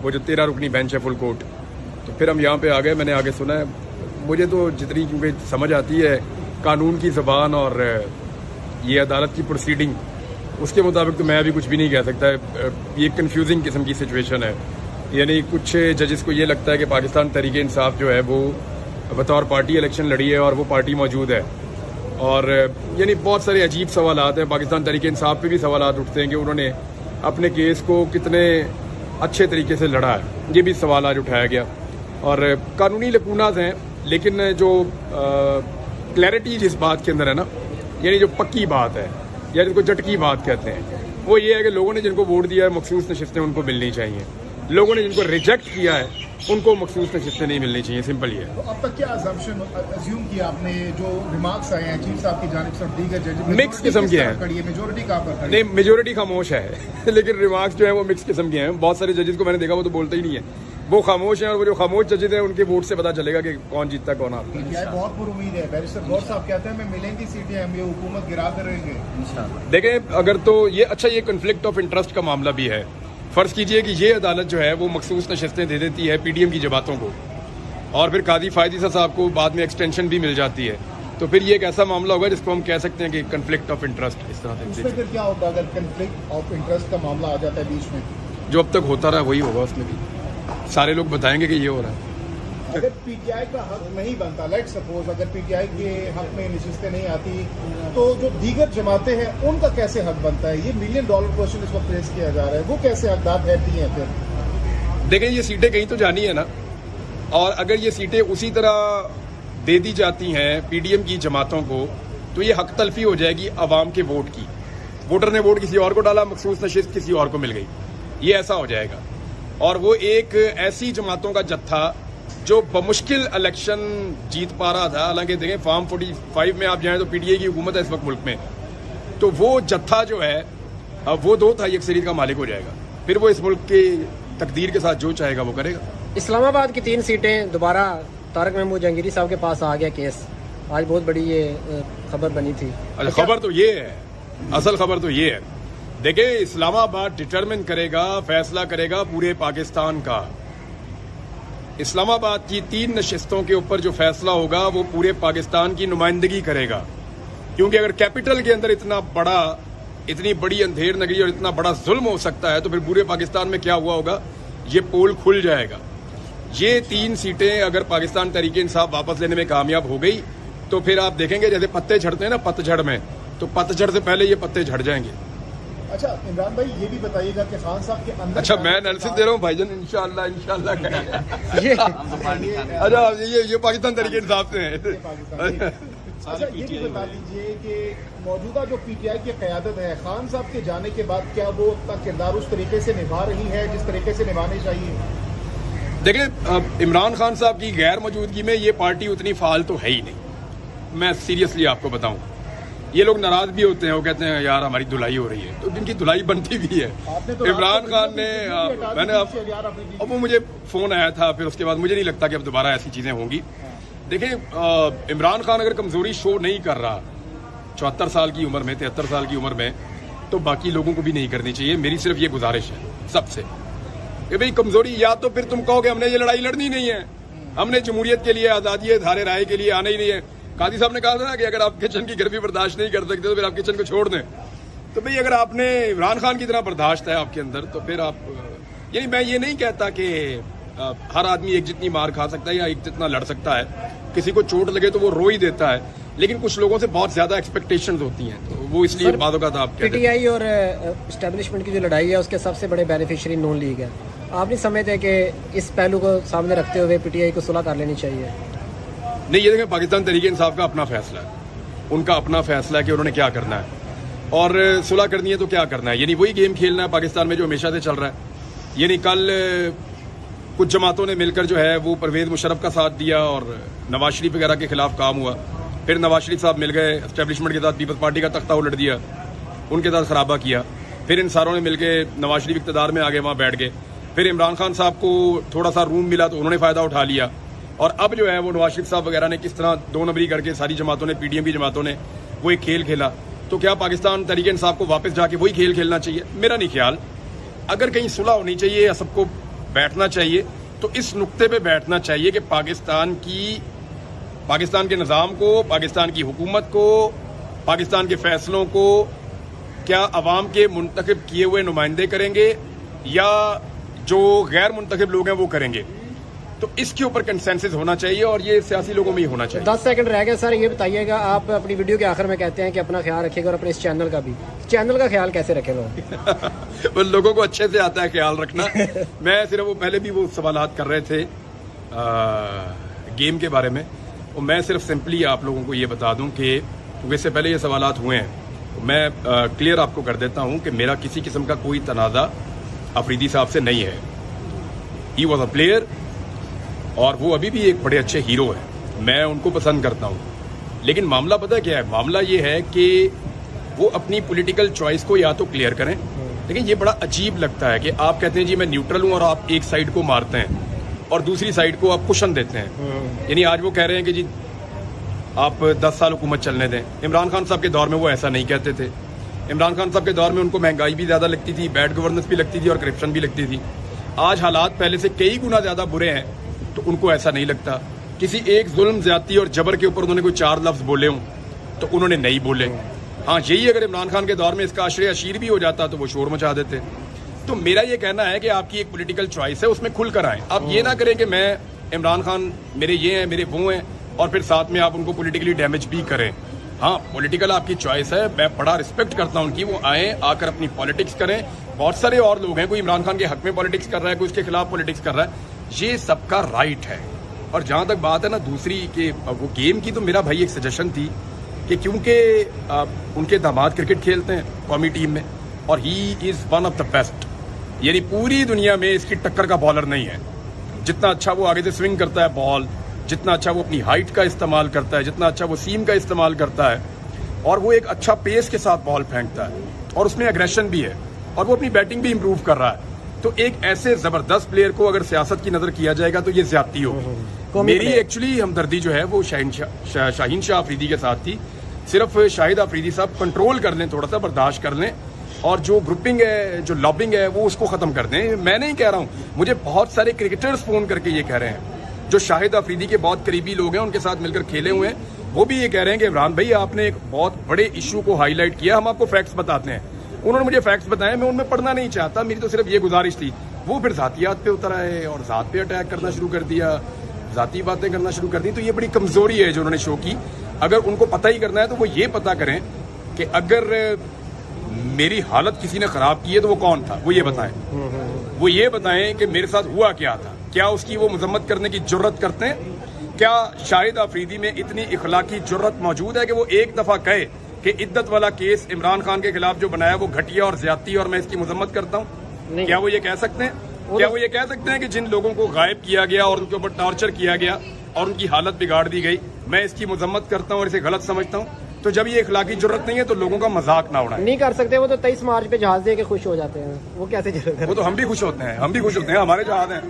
वो जो 13 रुकनी बेंच है फुल कोर्ट। तो फिर हम यहाँ पे आ गए, मैंने आगे सुना है। मुझे तो जितनी क्योंकि समझ आती है कानून की ज़बान और ये अदालत की प्रोसीडिंग, उसके मुताबिक तो मैं अभी कुछ भी नहीं कह सकता। ये कंफ्यूजिंग किस्म की सिचुएशन है। यानी कुछ जजेस को ये लगता है कि पाकिस्तान तहरीक इंसाफ जो है वो बतौर पार्टी इलेक्शन लड़ी है और वो पार्टी मौजूद है, और यानी बहुत सारे अजीब सवालात हैं। पाकिस्तान तहरीक इंसाफ पे भी सवालात उठते हैं कि उन्होंने अपने केस को कितने अच्छे तरीके से लड़ा है, ये भी सवाल आज उठाया गया। और कानूनी लकूनाज हैं, लेकिन जो क्लैरिटी जिस बात के अंदर है ना, यानी जो पक्की बात है या जिसको जटकी बात कहते हैं, वो ये है कि लोगों ने जिनको वोट दिया है मखसूस नशिस्तें उनको मिलनी चाहिए, लोगों ने जिनको रिजेक्ट किया है उनको मखसूस नशिस्तें नहीं मिलनी चाहिए। सिंपल ये है। तो अब तक क्या अज्यूम किया आपने, जो रिमार्क्स आए हैं चीफ साहब की जानिब से, दीगर जज मिक्स किस्म के हैं। मेजोरिटी कहाँ पर नहीं, मेजोरिटी खामोश है लेकिन रिमार्क्स जो है वो मिक्स किस्म के हैं। बहुत सारे जजेस को मैंने देखा वो तो बोलते ही नहीं है, वो खामोश हैं। और वो जो खामोश जजेस हैं उनके वोट से पता चलेगा कि कौन जीतता कौन हारता है। बहुत पुर उम्मीद है। बैरिस्टर गौर साहब कहते हैं मैं मिलेंगी सीटें, हम ये हुकूमत गिरा कर रहेंगे। देखें, अगर तो ये अच्छा, ये कन्फ्लिक्ट ऑफ इंटरेस्ट का मामला भी है। फर्ज कीजिए कि ये अदालत जो है वो मखसूस नशिस्तें दे देती है पीडीएम की जमातों को, और फिर कादी फायदीसा साहब को बाद में एक्सटेंशन भी मिल जाती है, तो फिर ये एक ऐसा मामला होगा जिसको हम कह सकते हैं कि कन्फ्लिक्ट ऑफ इंटरेस्ट इस तरह से। फिर क्या होगा अगर कन्फ्लिक्ट ऑफ इंटरेस्ट का मामला आ जाता है बीच में? जो अब तक होता रहा वही होगा, उसमें भी सारे लोग बताएंगे कि ये हो रहा है। अगर पीटीआई का हक नहीं बनता, लेट सपोज अगर पीटीआई के हक में नशिस्तें नहीं आती, तो जो दीगर जमातें हैं उनका कैसे हक बनता है? ये $1 मिलियन क्वेश्चन इस वक्त रेस किया जा रहा है, वो कैसे हकदार रहती हैं फिर? देखें, ये सीटें कहीं तो जानी है ना, और अगर ये सीटें उसी तरह दे दी जाती हैं पीडीएम की जमातों को, तो ये हक तलफी हो जाएगी अवाम के वोट की। वोटर ने वोट किसी और को डाला, मखसूस नशिस्त किसी और को मिल गई, ये ऐसा हो जाएगा। और वो एक ऐसी जमातों का जत्था जो बमुश्किल इलेक्शन जीत पा रहा था, हालांकि देखें फॉर्म 45 में आप जाएं तो पीडीए की हुकूमत है इस वक्त मुल्क में, तो वो जत्था जो है अब वो 2/3 अक्सरियत का मालिक हो जाएगा। फिर वो इस मुल्क की तकदीर के साथ जो चाहेगा वो करेगा। इस्लामाबाद की 3 सीटें दोबारा तारक महमूद जहांगीरी साहब के पास आ गया केस, आज बहुत बड़ी ये खबर बनी थी। अच्छा, खबर तो ये है, असल खबर तो ये है, देखिए इस्लामाबाद डिटरमिन करेगा, फैसला करेगा पूरे पाकिस्तान का। इस्लामाबाद की 3 नशिस्तों के ऊपर जो फैसला होगा वो पूरे पाकिस्तान की नुमाइंदगी करेगा, क्योंकि अगर कैपिटल के अंदर इतनी बड़ी अंधेर नगरी और इतना बड़ा जुल्म हो सकता है, तो फिर पूरे पाकिस्तान में क्या हुआ होगा, ये पोल खुल जाएगा। ये 3 सीटें अगर पाकिस्तान तहरीक इंसाफ वापस लेने में कामयाब हो गई, तो फिर आप देखेंगे जैसे पत्ते झड़ते हैं ना पतझड़ में, तो पतझड़ से पहले ये पत्ते झड़ जाएंगे। अच्छा इमरान भाई, ये भी बताइएगा कि खान साहब के अंदर, अच्छा मैं एनालिसिस दे रहा हूँ भाईजान, इंशाल्लाह ये अच्छा ये पाकिस्तान तरीके इंसाफ से है। अच्छा ये भी बता दीजिए कि मौजूदा जो पीटीआई की क़यादत है, खान साहब के जाने के बाद क्या वो अपना किरदार उस तरीके से निभा रही है जिस तरीके से निभानी चाहिए? देखिए, इमरान खान साहब की गैर मौजूदगी में ये पार्टी उतनी फाल तो है ही नहीं। मैं सीरियसली आपको बताऊं, ये लोग नाराज भी होते हैं, वो कहते हैं यार हमारी धुलाई हो रही है, तो जिनकी धुलाई बनती भी है। तो इमरान खान ने अब वो मुझे फोन आया था, फिर उसके बाद मुझे नहीं लगता कि अब दोबारा ऐसी चीजें होंगी। देखिए, इमरान खान अगर कमजोरी शो नहीं कर रहा 74 साल की उम्र में, 73 साल की उम्र में, तो बाकी लोगों को भी नहीं करनी चाहिए। मेरी सिर्फ ये गुजारिश है सबसे कि भाई कमजोरी, या तो फिर तुम कहोगे हमने ये लड़ाई लड़नी नहीं है, हमने जमहूरियत के लिए, आजादी धारे राय के लिए आना ही नहीं है। कादी साहब ने कहा था ना कि अगर आप किचन की गर्मी बर्दाश्त नहीं कर सकते तो फिर आप किचन को छोड़ दें। तो भाई अगर आपने इमरान खान की तरह बर्दाश्त है आपके अंदर, तो फिर आप, यानी मैं ये नहीं कहता कि हर आदमी एक जितनी मार खा सकता है या एक जितना लड़ सकता है, किसी को चोट लगे तो वो रो ही देता है, लेकिन कुछ लोगों से बहुत ज्यादा एक्सपेक्टेशंस होती हैं, तो वो इसलिए बातों का था। आप पीटीआई और एस्टेब्लिशमेंट की जो लड़ाई है उसके सबसे बड़े बेनिफिशियरी नून लीग है। आप नहीं समझते कि इस पहलू को सामने रखते हुए पीटीआई को सुलह कर लेनी चाहिए? नहीं, ये देखें, पाकिस्तान तहरीक इंसाफ का अपना फैसला है, उनका अपना फैसला है कि उन्होंने क्या करना है, और सुलह करनी है तो क्या करना है, यानी वही गेम खेलना है पाकिस्तान में जो हमेशा से चल रहा है। यानी कल कुछ जमातों ने मिलकर जो है वो परवेज मुशर्रफ का साथ दिया और नवाज शरीफ वगैरह के खिलाफ काम हुआ, फिर नवाज शरीफ साहब मिल गए एस्टेब्लिशमेंट के साथ, पीपल्स पार्टी का तख्ता उलट दिया, उनके साथ खराबा किया, फिर इन सारों ने मिलकर नवाज शरीफ इक़्तिदार में आगे वहाँ बैठ गए, फिर इमरान खान साहब को थोड़ा सा रूम मिला तो उन्होंने फ़ायदा उठा लिया, और अब जो है वो नवाज शरीफ साहब वगैरह ने किस तरह 2 नंबरी करके सारी जमातों ने, पीडीएम की जमातों ने वो एक खेल खेला। तो क्या पाकिस्तान तहरीक इंसाफ को वापस जाके वही खेल खेलना चाहिए? मेरा नहीं ख्याल। अगर कहीं सुलह होनी चाहिए या सबको बैठना चाहिए तो इस नुक्ते पे बैठना चाहिए कि पाकिस्तान के निज़ाम को, पाकिस्तान की हुकूमत को, पाकिस्तान के फैसलों को क्या अवाम के मुंतखब किए हुए नुमाइंदे करेंगे या जो गैर मुंतखब लोग हैं वो करेंगे। तो इसके ऊपर कंसेंसस होना चाहिए और ये सियासी लोगों में ही होना चाहिए। 10 सेकंड रह गए सर, ये बताइएगा, आप अपनी वीडियो के आखिर में कहते हैं कि अपना ख्याल रखिएगा और अपने इस चैनल का भी, चैनल का ख्याल कैसे रखें लोग? वो लोगों को अच्छे से आता है ख्याल रखना। मैं सिर्फ वो पहले भी वो सवालात कर रहे थे गेम के बारे में, और मैं सिर्फ सिंपली आप लोगों को ये बता दूं कि इससे पहले ये सवालात हुए हैं, तो मैं क्लियर आपको कर देता हूं कि मेरा किसी किस्म का कोई तनाज़ा अफरीदी साहब से नहीं है। ही वॉज अ प्लेयर और वो अभी भी एक बड़े अच्छे हीरो हैं, मैं उनको पसंद करता हूँ। लेकिन मामला पता क्या है, मामला ये है कि वो अपनी पॉलिटिकल चॉइस को या तो क्लियर करें। लेकिन ये बड़ा अजीब लगता है कि आप कहते हैं जी मैं न्यूट्रल हूँ और आप एक साइड को मारते हैं और दूसरी साइड को आप कुशन देते हैं। यानी आज वो कह रहे हैं कि जी आप 10 साल हुकूमत चलने दें। इमरान खान साहब के दौर में वो ऐसा नहीं कहते थे। इमरान खान साहब के दौर में उनको महंगाई भी ज़्यादा लगती थी, बैड गवर्नेंस भी लगती थी और करप्शन भी लगती थी। आज हालात पहले से कई गुना ज़्यादा बुरे हैं तो उनको ऐसा नहीं लगता। किसी एक जुल्म, ज्यादती और जबर के ऊपर उन्होंने कोई 4 लफ्ज बोले हों तो उन्होंने नहीं बोले। हाँ, यही अगर इमरान खान के दौर में इसका अशरे अशीर भी हो जाता तो वो शोर मचा देते। तो मेरा ये कहना है कि आपकी एक पॉलिटिकल चॉइस है, उसमें खुल कर आए। आप ये ना करें कि मैं इमरान खान मेरे ये हैं, मेरे वो हैं, और फिर साथ में आप उनको पॉलिटिकली डैमेज भी करें। हाँ, पॉलिटिकल आपकी चॉइस है, मैं बड़ा रिस्पेक्ट करता हूँ उनकी, वो आए आकर अपनी पॉलिटिक्स करें। बहुत सारे और लोग हैं, कोई इमरान खान के हक में पॉलिटिक्स कर रहा है, कोई उसके खिलाफ पॉलिटिक्स कर रहा है, ये सबका राइट है। और जहां तक बात है ना दूसरी के वो गेम की, तो मेरा भाई एक सजेशन थी कि क्योंकि उनके दामाद क्रिकेट खेलते हैं कौमी टीम में और he is one of the best, यानी पूरी दुनिया में इसकी टक्कर का बॉलर नहीं है। जितना अच्छा वो आगे से स्विंग करता है बॉल, जितना अच्छा वो अपनी हाइट का इस्तेमाल करता है, जितना अच्छा वो सीम का इस्तेमाल करता है, और वो एक अच्छा पेस के साथ बॉल फेंकता है और उसमें एग्रेशन भी है और वो अपनी बैटिंग भी इंप्रूव कर रहा है। तो एक ऐसे जबरदस्त प्लेयर को अगर सियासत की नजर किया जाएगा तो ये ज्यादती होगी। मेरी एक्चुअली हमदर्दी जो है वो शाहीन शाह अफरीदी के साथ थी। सिर्फ शाहिद अफरीदी साहब कंट्रोल कर लें, थोड़ा सा बर्दाश्त कर लें, और जो ग्रुपिंग है, जो लॉबिंग है, वो उसको खत्म कर दें। मैं नहीं कह रहा हूँ, मुझे बहुत सारे क्रिकेटर्स फोन करके ये कह रहे हैं जो शाहिद अफरीदी के बहुत करीबी लोग हैं, उनके साथ मिलकर खेले हुए हैं, वो भी ये कह रहे हैं कि इमरान भाई आपने एक बहुत बड़े इशू को हाईलाइट किया, हम आपको फैक्ट्स बताते हैं। उन्होंने मुझे फैक्ट्स बताए, मैं उनमें पढ़ना नहीं चाहता, मेरी तो सिर्फ ये गुजारिश थी। वो फिर जातियात पे उतर आए और जात पे अटैक करना शुरू कर दिया, जाती बातें करना शुरू कर दी। तो ये बड़ी कमजोरी है जो उन्होंने शो की। अगर उनको पता ही करना है तो वो ये पता करें कि अगर मेरी हालत किसी ने खराब की है तो वो कौन था, वो ये बताएं। वो ये बताएं कि मेरे साथ हुआ क्या था, क्या उसकी वो मजम्मत करने की जुर्रत करते हैं? क्या शाहिद अफरीदी में इतनी इखलाकी जुर्रत मौजूद है कि वो एक दफा कहे कि इद्दत वाला केस इमरान खान के खिलाफ जो बनाया वो घटिया और ज्यादती और मैं इसकी मजम्मत करता हूँ? क्या वो ये कह सकते हैं? क्या वो ये कह सकते हैं कि जिन लोगों को गायब किया गया और उनके ऊपर टॉर्चर किया गया और उनकी हालत बिगाड़ दी गई, मैं इसकी मजम्मत करता हूँ और इसे गलत समझता हूँ? तो जब ये इखलाकी जरूरत नहीं है तो लोगों का मजाक ना उड़ाएं। नहीं कर सकते वो तो 23 मार्च पे जहाज दे के खुश हो जाते हैं, वो कैसे? वो तो हम भी खुश होते हैं, हम भी खुश होते हैं, हमारे जहाज हैं।